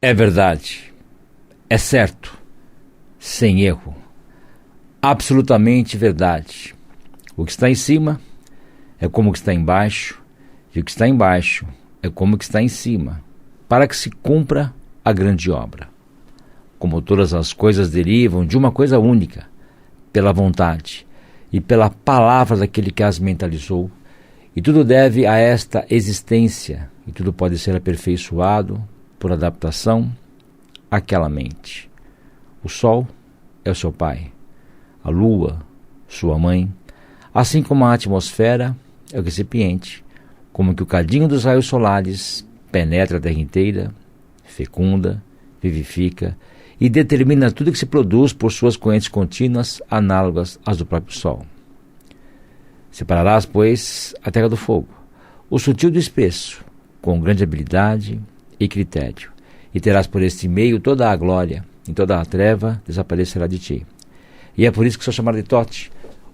é verdade, é certo, sem erro, absolutamente verdade. O que está em cima é como o que está embaixo, e o que está embaixo é como o que está em cima, para que se cumpra a grande obra. Como todas as coisas derivam de uma coisa única, pela vontade e pela palavra daquele que as mentalizou, e tudo deve a esta existência, e tudo pode ser aperfeiçoado por adaptação àquela mente. O sol é o seu pai, a lua, sua mãe, assim como a atmosfera é o recipiente, como que o cadinho dos raios solares penetra a terra inteira, fecunda, vivifica e determina tudo que se produz por suas correntes contínuas análogas às do próprio sol. Separarás, pois, a terra do fogo, o sutil do espesso, com grande habilidade e critério, e terás por este meio toda a glória, e toda a treva desaparecerá de ti. E é por isso que sou chamado de Thoth,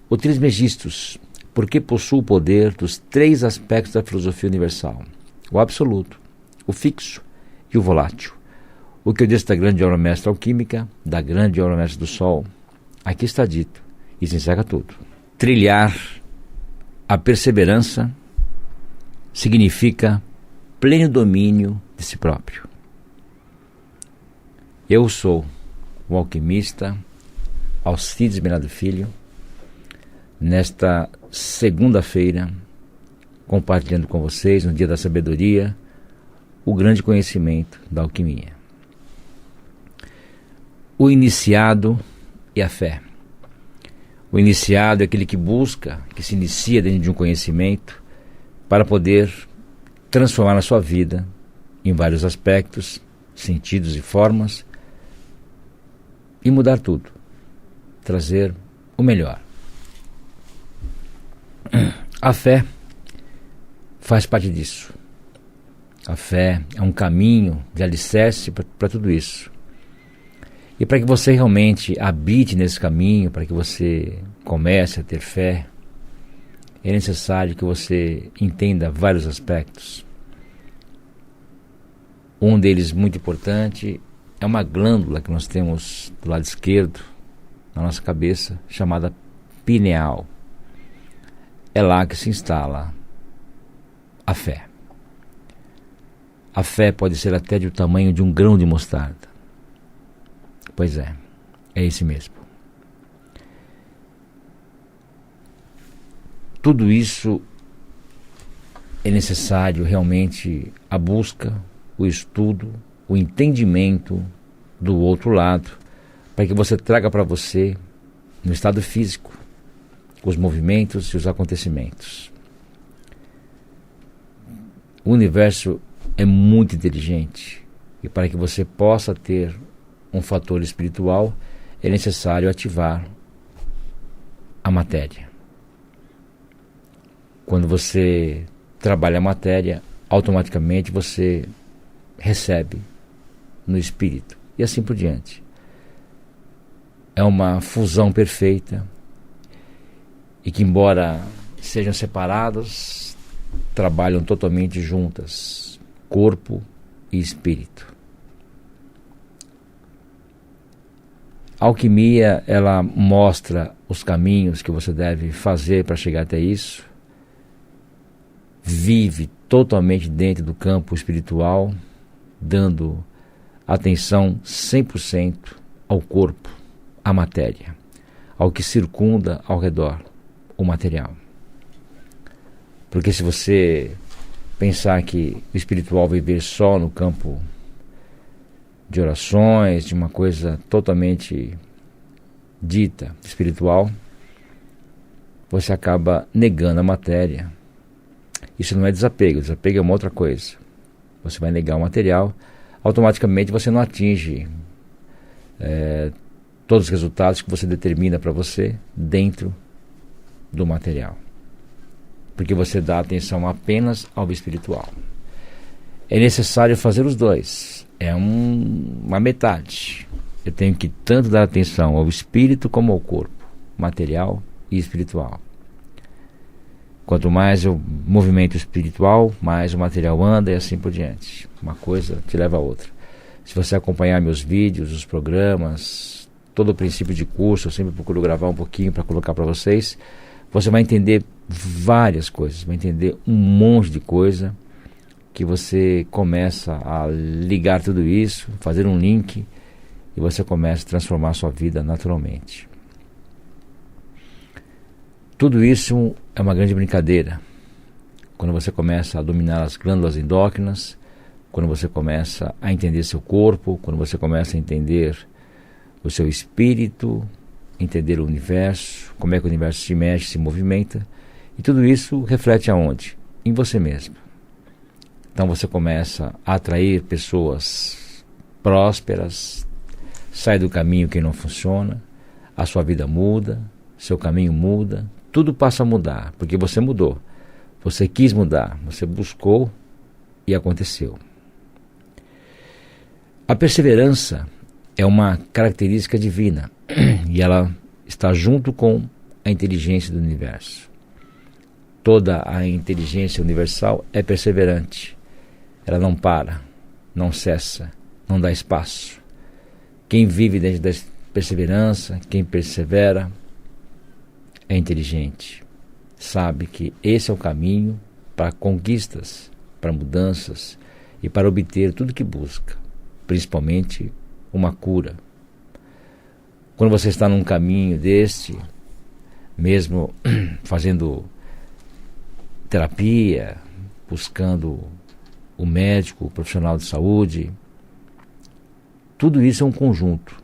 o Trismegistus, porque possui o poder dos 3 aspectos da filosofia universal: o absoluto, o fixo e o volátil. O que eu disse da grande obra mestra alquímica, da grande obra mestra do Sol, aqui está dito, e se encerra tudo. Trilhar a perseverança significa pleno domínio de si próprio. Eu sou o alquimista Alcides Bernardo Filho, nesta segunda-feira, compartilhando com vocês, no Dia da Sabedoria, o grande conhecimento da alquimia. O iniciado e a fé. O iniciado é aquele que busca, que se inicia dentro de um conhecimento para poder transformar a sua vida em vários aspectos, sentidos e formas e mudar tudo, trazer o melhor. A fé faz parte disso. A fé é um caminho de alicerce para tudo isso. E para que você realmente habite nesse caminho, para que você comece a ter fé, é necessário que você entenda vários aspectos. Um deles muito importante é uma glândula que nós temos do lado esquerdo, na nossa cabeça, chamada pineal. É lá que se instala a fé. A fé pode ser até do tamanho de um grão de mostarda. Pois é esse mesmo. Tudo isso é necessário realmente a busca, o estudo, o entendimento do outro lado, para que você traga para você, no estado físico, os movimentos e os acontecimentos. O universo é muito inteligente e para que você possa ter um fator espiritual, é necessário ativar a matéria. Quando você trabalha a matéria, automaticamente você recebe no espírito e assim por diante. É uma fusão perfeita e que, embora sejam separadas, trabalham totalmente juntas, corpo e espírito. A alquimia, ela mostra os caminhos que você deve fazer para chegar até isso. Vive totalmente dentro do campo espiritual, dando atenção 100% ao corpo, à matéria, ao que circunda ao redor, o material. Porque se você pensar que o espiritual viver só no campo de orações, de uma coisa totalmente dita espiritual, você acaba negando a matéria. Isso não é desapego, desapego é uma outra coisa. Você vai negar o material, automaticamente você não atinge todos os resultados que você determina para você dentro do material. Porque você dá atenção apenas ao espiritual. É necessário fazer os dois. É uma metade. Eu tenho que tanto dar atenção ao espírito como ao corpo, material e espiritual. Quanto mais eu movimento espiritual, mais o material anda e assim por diante. Uma coisa te leva a outra. Se você acompanhar meus vídeos, os programas, todo o princípio de curso, eu sempre procuro gravar um pouquinho para colocar para vocês. Você vai entender várias coisas, vai entender um monte de coisa que você começa a ligar tudo isso, fazer um link e você começa a transformar a sua vida naturalmente. Tudo isso é uma grande brincadeira. Quando você começa a dominar as glândulas endócrinas, quando você começa a entender seu corpo, quando você começa a entender o seu espírito, entender o universo, como é que o universo se mexe, se movimenta, e tudo isso reflete aonde? Em você mesmo. Então você começa a atrair pessoas prósperas, sai do caminho que não funciona, a sua vida muda, seu caminho muda, tudo passa a mudar, porque você mudou. Você quis mudar, você buscou e aconteceu. A perseverança é uma característica divina e ela está junto com a inteligência do universo. Toda a inteligência universal é perseverante. Ela não para, não cessa, não dá espaço. Quem vive dentro da perseverança, quem persevera, é inteligente. Sabe que esse é o caminho para conquistas, para mudanças e para obter tudo que busca, principalmente uma cura. Quando você está num caminho deste, mesmo fazendo terapia, buscando o médico, o profissional de saúde, tudo isso é um conjunto.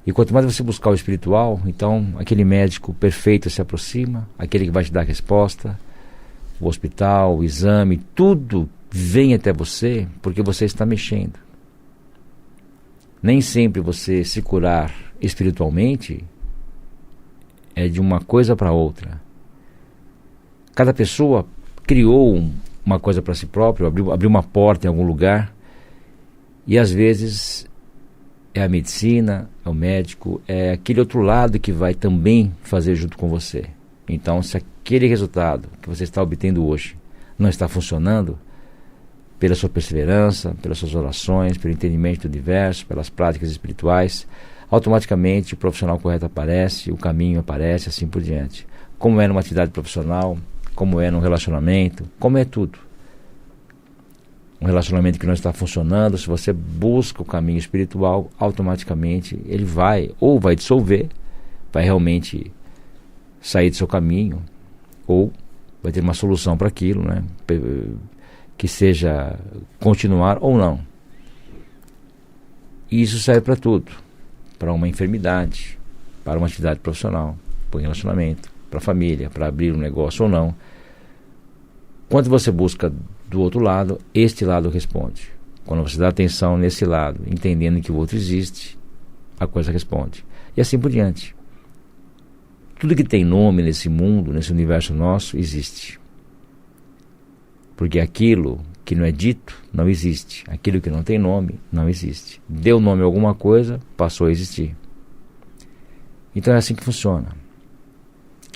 E quanto mais você buscar o espiritual, então aquele médico perfeito se aproxima, aquele que vai te dar a resposta, o hospital, o exame, tudo vem até você porque você está mexendo. Nem sempre você se curar espiritualmente é de uma coisa para outra. Cada pessoa criou uma coisa para si próprio, abriu uma porta em algum lugar, e às vezes é a medicina, é o médico, é aquele outro lado que vai também fazer junto com você. Então, se aquele resultado que você está obtendo hoje não está funcionando, pela sua perseverança, pelas suas orações, pelo entendimento do universo, pelas práticas espirituais, automaticamente o profissional correto aparece, o caminho aparece, assim por diante. Como é numa atividade profissional, como é num relacionamento, como é tudo. Um relacionamento que não está funcionando, se você busca o caminho espiritual, automaticamente ele vai dissolver, vai realmente sair do seu caminho, ou vai ter uma solução para aquilo, né? Que seja continuar ou não. E isso serve para tudo, para uma enfermidade, para uma atividade profissional, para um relacionamento, para a família, para abrir um negócio ou não. Quando você busca do outro lado, este lado responde. Quando você dá atenção nesse lado, entendendo que o outro existe, a coisa responde. E assim por diante. Tudo que tem nome nesse mundo, nesse universo nosso, existe. Porque aquilo que não é dito, não existe. Aquilo que não tem nome, não existe. Deu nome a alguma coisa, passou a existir. Então é assim que funciona.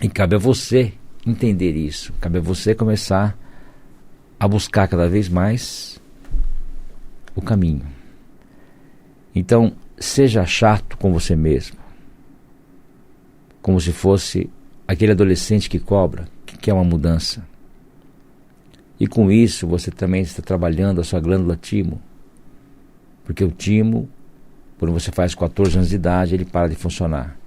E cabe a você entender isso. Cabe a você começar a buscar cada vez mais o caminho. Então, seja chato com você mesmo. Como se fosse aquele adolescente que cobra, que quer uma mudança. E com isso, você também está trabalhando a sua glândula timo. Porque o timo, quando você faz 14 anos de idade, ele para de funcionar.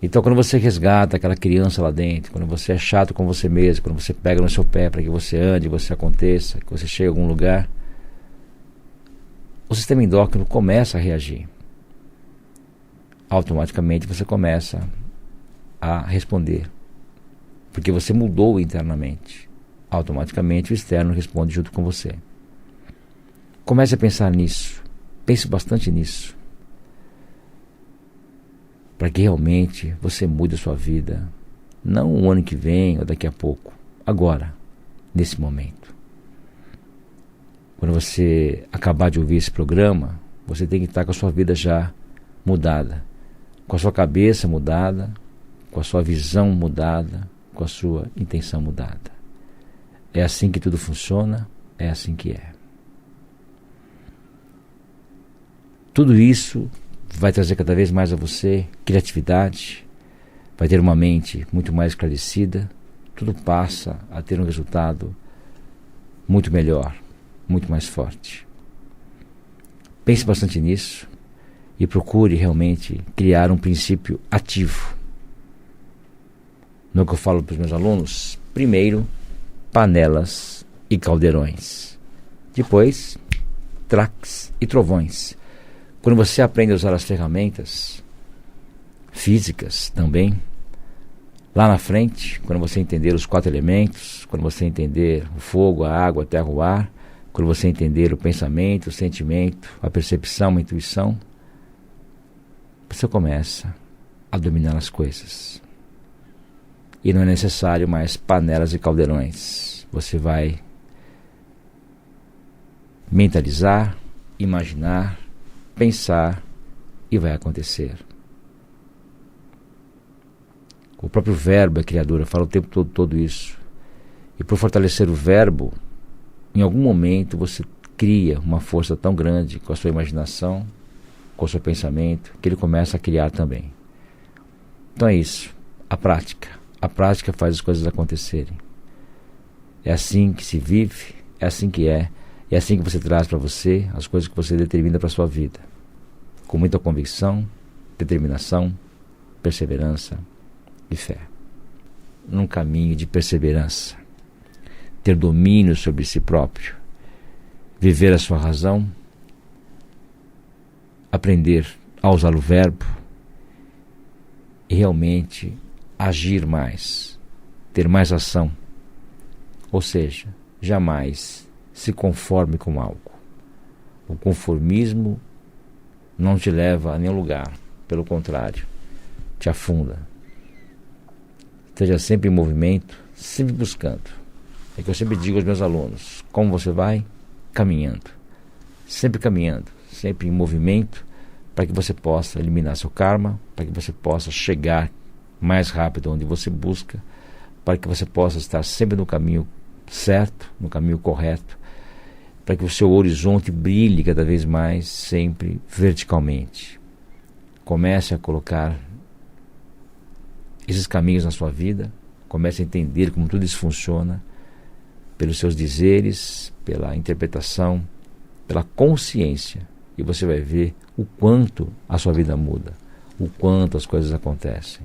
Então, quando você resgata aquela criança lá dentro, quando você é chato com você mesmo, quando você pega no seu pé para que você ande, você aconteça, que você chegue a algum lugar, o sistema endócrino começa a reagir. Automaticamente você começa a responder, porque você mudou internamente. Automaticamente o externo responde junto com você. Comece a pensar nisso, pense bastante nisso, para que realmente você mude a sua vida, não o ano que vem ou daqui a pouco, agora, nesse momento. Quando você acabar de ouvir esse programa, você tem que estar com a sua vida já mudada, com a sua cabeça mudada, com a sua visão mudada, com a sua intenção mudada. É assim que tudo funciona, é assim que é. Tudo isso vai trazer cada vez mais a você criatividade, vai ter uma mente muito mais esclarecida, tudo passa a ter um resultado muito melhor, muito mais forte. Pense bastante nisso e procure realmente criar um princípio ativo. No que eu falo para os meus alunos, primeiro, panelas e caldeirões. Depois, traques e trovões. Quando você aprende a usar as ferramentas físicas também, lá na frente, quando você entender os 4 elementos, quando você entender o fogo, a água, a terra, o ar, quando você entender o pensamento, o sentimento, a percepção, a intuição, você começa a dominar as coisas. E não é necessário mais panelas e caldeirões. Você vai mentalizar, imaginar, pensar e vai acontecer. O próprio verbo é criador, eu falo o tempo todo isso. E por fortalecer o verbo, em algum momento você cria uma força tão grande com a sua imaginação, com o seu pensamento, que ele começa a criar também. Então é isso, a prática. A prática faz as coisas acontecerem. É assim que se vive, é assim que é assim que você traz para você as coisas que você determina para a sua vida. Com muita convicção, determinação, perseverança e fé. Num caminho de perseverança, ter domínio sobre si próprio, viver a sua razão, aprender a usar o verbo e realmente agir mais, ter mais ação, ou seja, jamais se conforme com algo. O conformismo não te leva a nenhum lugar, pelo contrário, te afunda. Esteja sempre em movimento, sempre buscando. É que eu sempre digo aos meus alunos, como você vai? Caminhando, sempre em movimento, para que você possa eliminar seu karma, para que você possa chegar mais rápido onde você busca, para que você possa estar sempre no caminho certo, no caminho correto, para que o seu horizonte brilhe cada vez mais, sempre verticalmente. Comece a colocar esses caminhos na sua vida, comece a entender como tudo isso funciona, pelos seus dizeres, pela interpretação, pela consciência, e você vai ver o quanto a sua vida muda, o quanto as coisas acontecem.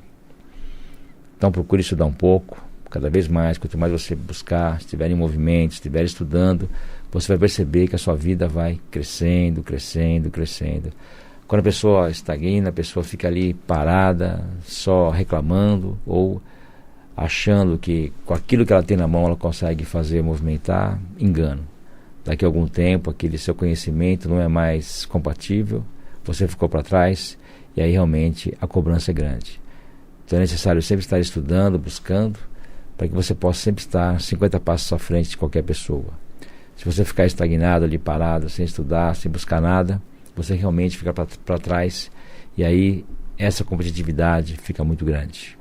Então procure estudar um pouco, cada vez mais, quanto mais você buscar, estiver em movimento, estiver estudando, você vai perceber que a sua vida vai crescendo, crescendo, crescendo. Quando a pessoa estagna, a pessoa fica ali parada, só reclamando ou achando que com aquilo que ela tem na mão ela consegue fazer movimentar, engano. Daqui a algum tempo aquele seu conhecimento não é mais compatível, você ficou para trás e aí realmente a cobrança é grande. Então é necessário sempre estar estudando, buscando, para que você possa sempre estar 50 passos à frente de qualquer pessoa. Se você ficar estagnado ali, parado, sem estudar, sem buscar nada, você realmente fica para trás e aí essa competitividade fica muito grande.